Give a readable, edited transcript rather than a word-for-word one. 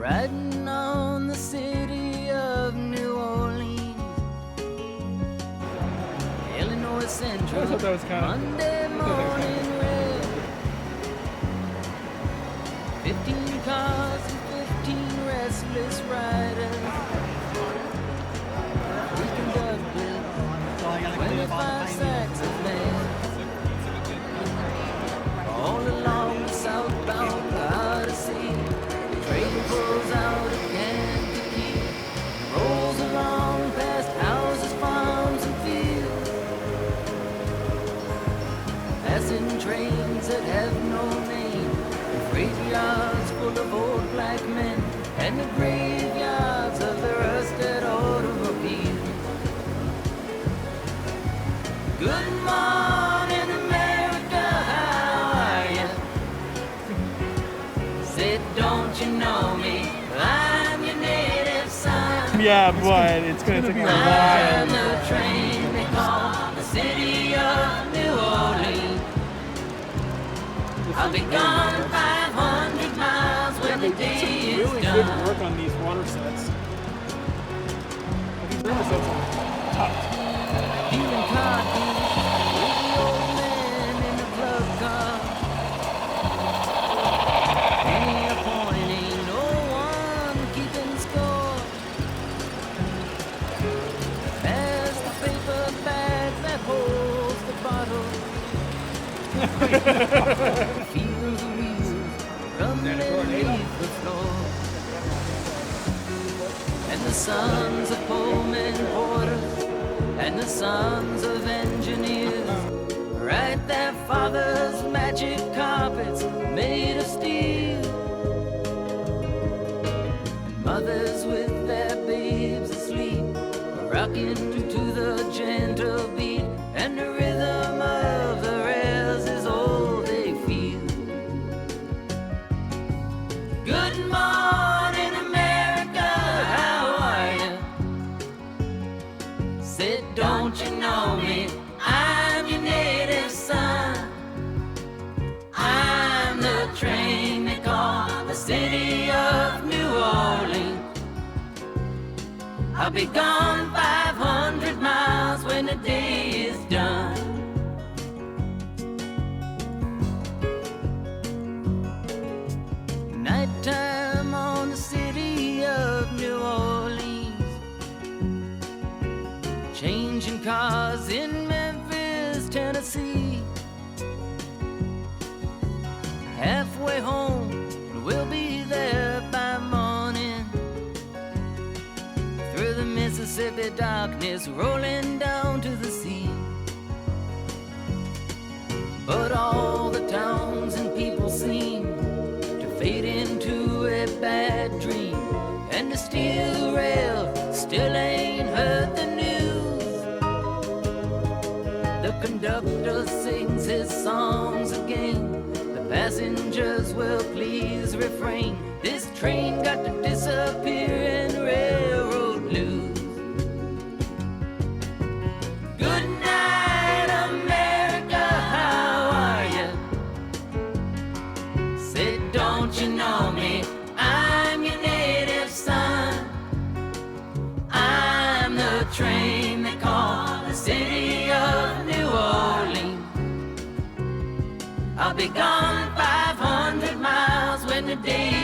riding on the city of New Orleans. Illinois Central, I thought that was kind of Monday morning red. 15 cars and 15 restless riders. We conducted 25 sacks of land. All along the southbound Odyssey, the train pulls out of Kankakee, rolls along past houses, farms, and fields, passing trains that have no name, freight yards full of old black men, and the graveyards of the rusted automobiles. Good morning, America, how are you? Said, don't you know me? I'm your native son. yeah, but it's gonna take me a I'm while. the train they call the city of New Orleans. I'll be gone 500 miles when the day is Really good done. work on these water sets. These water sets are tough. Peeling cotton with the old man in the club car. Penny a point, ain't no one keeping score. Pass the paper bag that holds the bottle. Feel the wheels rumbling beneath the floor. And the sons of Pullman porters and the sons of engineers write their fathers' magic carpets made of steel. And mothers with their babes asleep are rocking to the gentle beat, and the rhythm of the rails is all they feel. Good morning, America, how are you? Said, don't you know me? I'm your native son. I'm the train they call the city of New Orleans. I'll be gone 500 miles when the day is done. Nighttime on the city of New Orleans, changing cars in Memphis, Tennessee. Halfway home, we'll be there by morning. Through the Mississippi darkness, rolling down to the sea. But all the towns and people seem to fade into a bad dream, and the steel rail still ain't heard the news. The conductor sings his songs again, the passengers will please refrain. This train got to disappear in railroad blues. Good night, America, how are you? Say, don't you know me? I'm your native son. I'm the train they call the city of New Orleans. I'll be gone 500 miles when the day